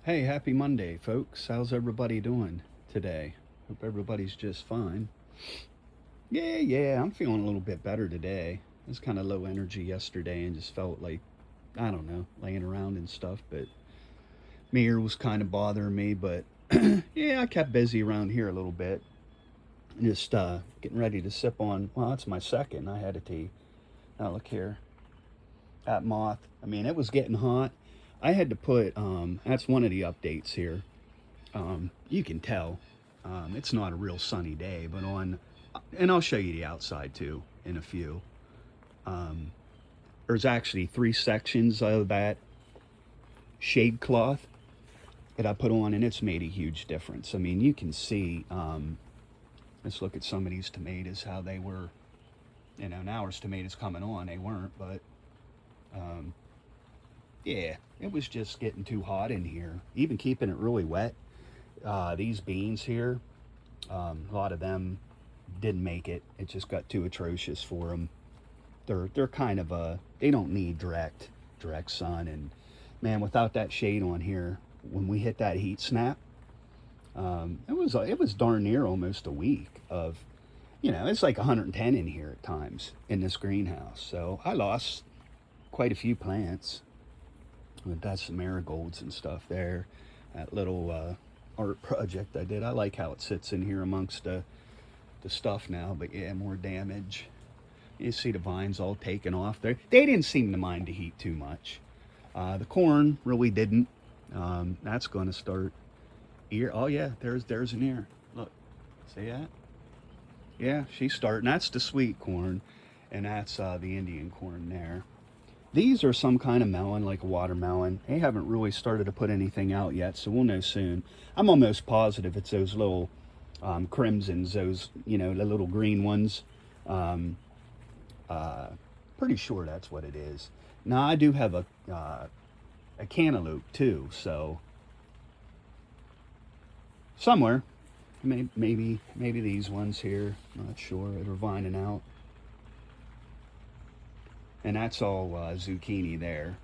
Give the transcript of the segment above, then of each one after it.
Hey, happy Monday, folks. How's everybody doing today? Hope everybody's just fine. Yeah, I'm feeling a little bit better today. I was kind of low energy yesterday and just felt like, I don't know, laying around and stuff, but my ear was kind of bothering me. But yeah, I kept busy around here a little bit. Just getting ready to sip on, well, that's my second. I had a tea. Now, look here. That moth. I mean, it was getting hot. I had to put, that's one of the updates here. You can tell it's not a real sunny day, but and I'll show you the outside too in a few. Um, there's actually three sections of that shade cloth that I put on, and it's made a huge difference. I mean, you can see. Let's look at some of these tomatoes, how they were. Now there's tomatoes coming on, they weren't, but um, yeah, it was just getting too hot in here. Even keeping it really wet. These beans here, a lot of them didn't make it. It just got too atrocious for them. They're kind of they don't need direct sun, and man, without that shade on here, when we hit that heat snap, it was darn near almost a week of, it's like 110 in here at times in this greenhouse. So I lost quite a few plants. But that's some marigolds and stuff there. That little art project I did. I like how it sits in here amongst the stuff now, but yeah, more damage. You see the vines all taken off there. They didn't seem to mind the heat too much. The corn really didn't. That's going to start ear. Oh yeah, there's an ear. Look, see that? Yeah, she's starting. That's the sweet corn, and that's the Indian corn there. These are some kind of melon, like a watermelon. They haven't really started to put anything out yet, so we'll know soon. I'm almost positive it's those little crimsons, those, the little green ones. Um, uh, Pretty sure that's what it is. Now, I do have a cantaloupe too, so somewhere, maybe these ones here. Not sure. They're vining out, and that's all zucchini there.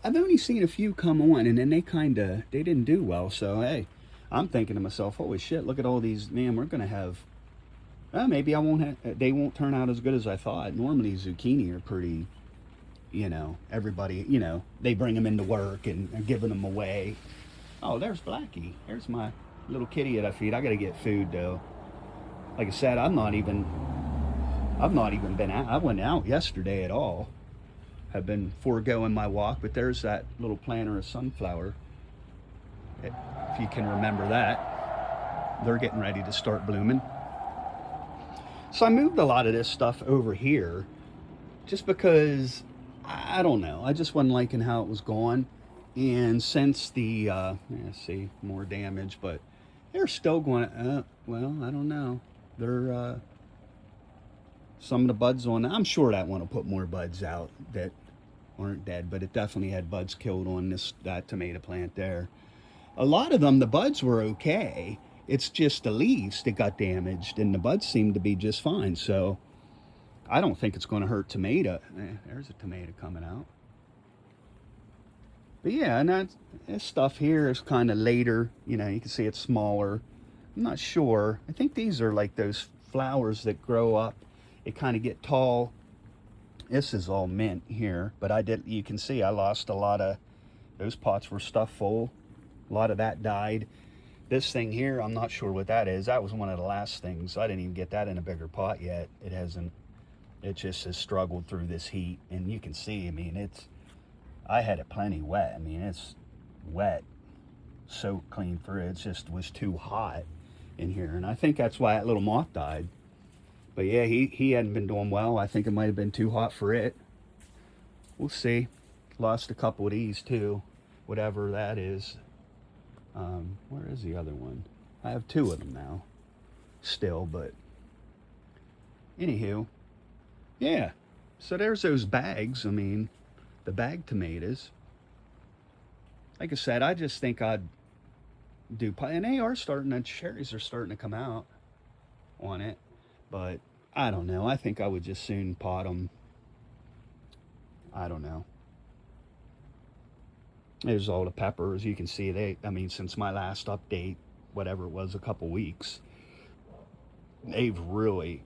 I've only seen a few come on, and then they didn't do well. So hey, I'm thinking to myself, holy shit, look at all these. Man, we're gonna have. Maybe I won't. They won't turn out as good as I thought. Normally zucchini are pretty. Everybody. They bring them into work and are giving them away. Oh, there's Blackie. There's my little kitty that I feed. I gotta get food though. Like I said, I've not even been out. I went out yesterday at all. Have been foregoing my walk, but there's that little planter of sunflower. If you can remember that, they're getting ready to start blooming. So I moved a lot of this stuff over here just because I don't know. I just wasn't liking how it was going. And since see, more damage, but they're still going, well, I don't know. They're, some of the buds on, I'm sure that one will put more buds out that aren't dead, but it definitely had buds killed on that tomato plant there. A lot of them, the buds were okay. It's just the leaves that got damaged, and the buds seemed to be just fine. So I don't think it's going to hurt tomato. There's a tomato coming out. But yeah, and this stuff here is kind of later. You can see it's smaller. I'm not sure. I think these are like those flowers that grow up. They kind of get tall. This is all mint here, but you can see I lost a lot of, those pots were stuffed full. A lot of that died. This thing here, I'm not sure what that is. That was one of the last things. I didn't even get that in a bigger pot yet. It just has struggled through this heat. And you can see, I mean, I had it plenty wet. I mean, it's wet, soaked clean through. It just was too hot in here. And I think that's why that little moth died. But yeah, he hadn't been doing well. I think it might have been too hot for it. We'll see. Lost a couple of these too, whatever that is. Where is the other one? I have two of them now, still, but anywho, yeah. So there's those bags. I mean, the bag tomatoes. Like I said, I just think I'd do, and they are starting, the cherries are starting to come out on it, but I don't know. I think I would just soon pot them. I don't know. There's all the peppers. You can see I mean, since my last update, whatever it was, a couple weeks, they've really,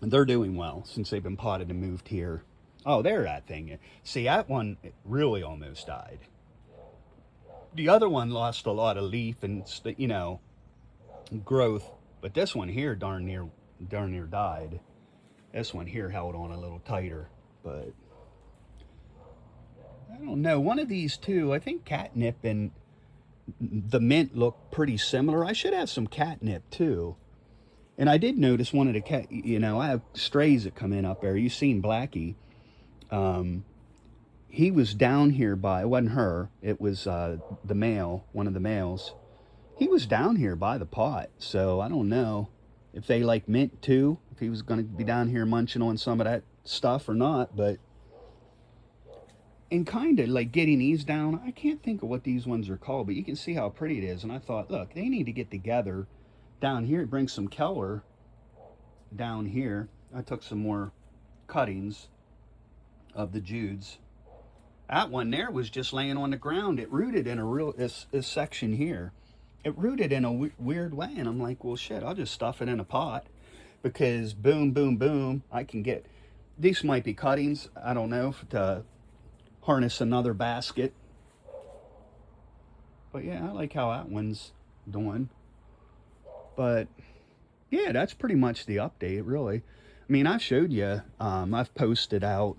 they're doing well since they've been potted and moved here. Oh, there that thing. See, that one really almost died. The other one lost a lot of leaf and, growth, but this one here darn near died. This one here held on a little tighter, but I don't know. One of these two, I think catnip and the mint look pretty similar. I should have some catnip too. And I did notice one of the I have strays that come in up there. You've seen Blackie. Um, he was down here by, it wasn't her, it was the male, one of the males. He was down here by the pot. So I don't know if they like mint too, if he was going to be down here munching on some of that stuff or not. But and kind of like getting these down, I can't think of what these ones are called, but you can see how pretty it is. And I thought, look, they need to get together down here, bring some Keller down here. I took some more cuttings of the Judes. That one there was just laying on the ground. It rooted in this section here. It rooted in a weird way. And I'm like, well, shit, I'll just stuff it in a pot because boom, boom, boom, I can get, these might be cuttings. I don't know, to harness another basket. But yeah, I like how that one's doing. But yeah, that's pretty much the update, really. I mean, I showed you, I've posted out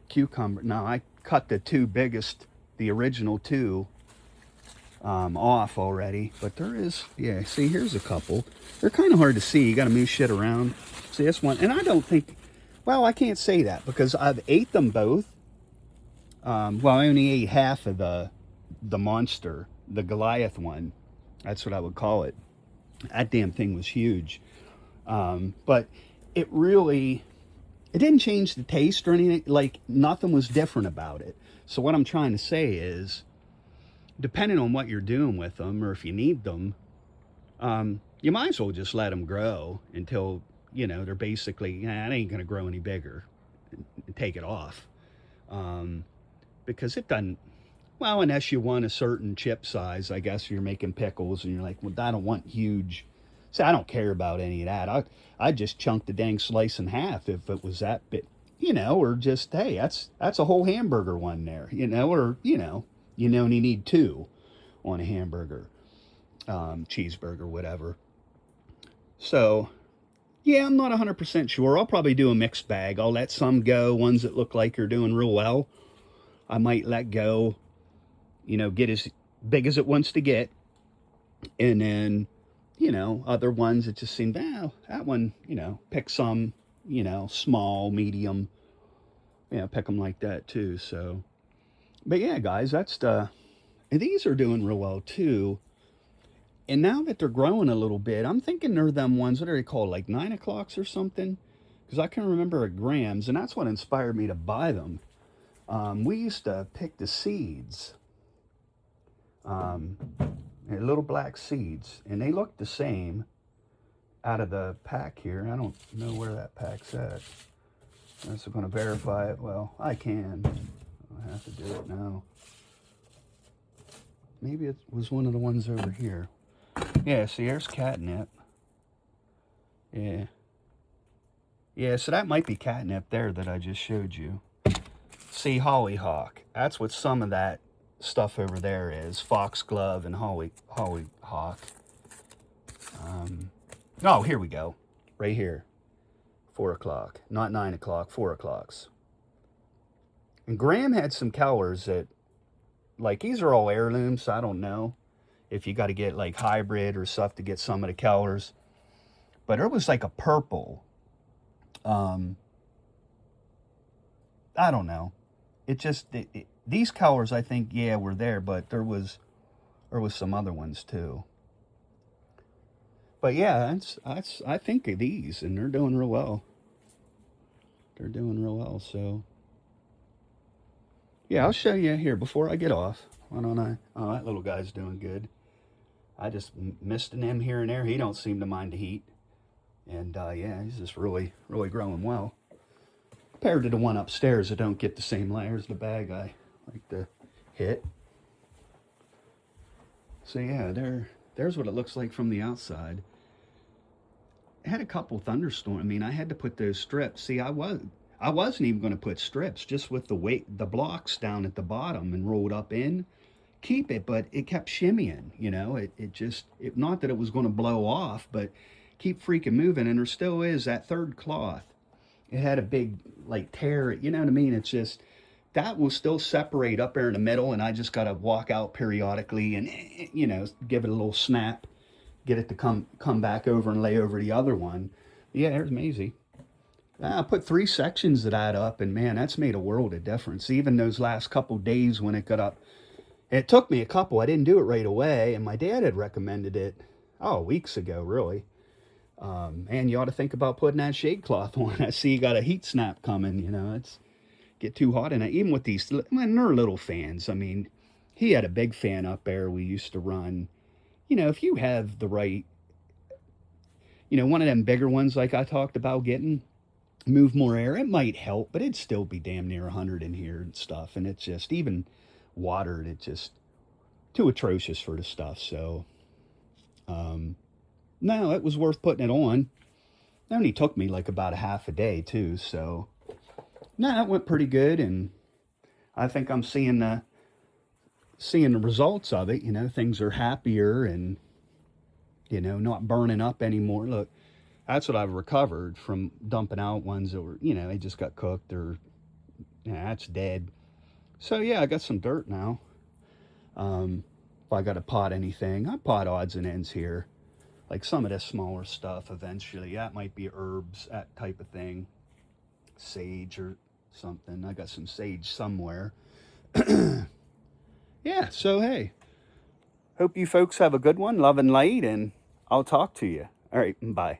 cucumber. Now, I cut the two biggest, the original two, off already. But there is, yeah, see, here's a couple. They're kind of hard to see. You got to move shit around. See this one? And I don't think, well, I can't say that because I've ate them both. Well, I only ate half of the monster, the Goliath one. That's what I would call it. That damn thing was huge. But it really, it didn't change the taste or anything. Like, nothing was different about it. So what I'm trying to say is, depending on what you're doing with them or if you need them, you might as well just let them grow until, they're basically, it ain't going to grow any bigger. And take it off. Because it doesn't, well, unless you want a certain chip size, I guess you're making pickles and you're like, well, I don't want huge. See, I don't care about any of that. I'd just chunk the dang slice in half if it was that bit, or just, hey, that's a whole hamburger one there, or, you only need two on a hamburger, cheeseburger, whatever. So, yeah, I'm not 100% sure. I'll probably do a mixed bag. I'll let some go, ones that look like are doing real well. I might let go, get as big as it wants to get. And then, other ones that just seem, that one, pick some, small, medium, pick them like that too. So, but yeah, guys, these are doing real well too. And now that they're growing a little bit, I'm thinking they're them ones, what are they called, like 9 o'clocks or something? Because I can remember at Grams, and that's what inspired me to buy them. We used to pick the seeds, little black seeds, and they look the same out of the pack here. I don't know where that pack's at. I'm also going to verify it. Well, I can. I have to do it now. Maybe it was one of the ones over here. Yeah, see, there's catnip. Yeah. Yeah, so that might be catnip there that I just showed you. See, hollyhock. That's what some of that stuff over there is. Foxglove and hollyhock. Oh, here we go. Right here. 4 o'clock. Not 9 o'clock, 4 o'clocks. And Graham had some colors that, like, these are all heirlooms, so I don't know if you got to get, like, hybrid or stuff to get some of the colors. But there was, like, a purple. I don't know. It just, these colors, I think, yeah, were there, but there was some other ones too. But yeah, I think of these, and they're doing real well. They're doing real well, so. Yeah, I'll show you here before I get off. Why don't I? Oh, that little guy's doing good. I just misted him here and there. He don't seem to mind the heat. And yeah, he's just really, really growing well. Compared to the one upstairs that don't get the same layers, the bag I like to hit. So yeah, there's what it looks like from the outside. I had a couple thunderstorms. I mean, I had to put those strips. See, I wasn't even going to put strips, just with the weight, the blocks down at the bottom and rolled up in, keep it, but it kept shimmying. It just, not that it was going to blow off, but keep freaking moving. And there still is that third cloth. It had a big like tear. You know what I mean? It's just that will still separate up there in the middle, and I just got to walk out periodically and give it a little snap, get it to come back over and lay over the other one. Yeah, there's Maisie. I put 3 sections of that up, and man, that's made a world of difference. Even those last couple days when it got up, it took me a couple. I didn't do it right away, and my dad had recommended it, weeks ago, really. Man, you ought to think about putting that shade cloth on. I see you got a heat snap coming. It's get too hot in it. Even with these, when they're little fans. I mean, he had a big fan up there. We used to run. If you have the right, one of them bigger ones like I talked about getting, move more air, it might help, but it'd still be damn near 100 in here and stuff. And it's just, even watered, it's just too atrocious for the stuff. So, no, it was worth putting it on. It only took me like about a half a day too. So, no, it went pretty good. And I think I'm seeing the results of it. Things are happier and, not burning up anymore. Look, that's what I've recovered from dumping out ones that were, they just got cooked or, that's dead. So yeah, I got some dirt now. If I got to pot anything, I pot odds and ends here. Like some of this smaller stuff eventually. That might be herbs, that type of thing. Sage or something. I got some sage somewhere. Yeah, so hey, hope you folks have a good one. Love and light, and I'll talk to you. All right, bye.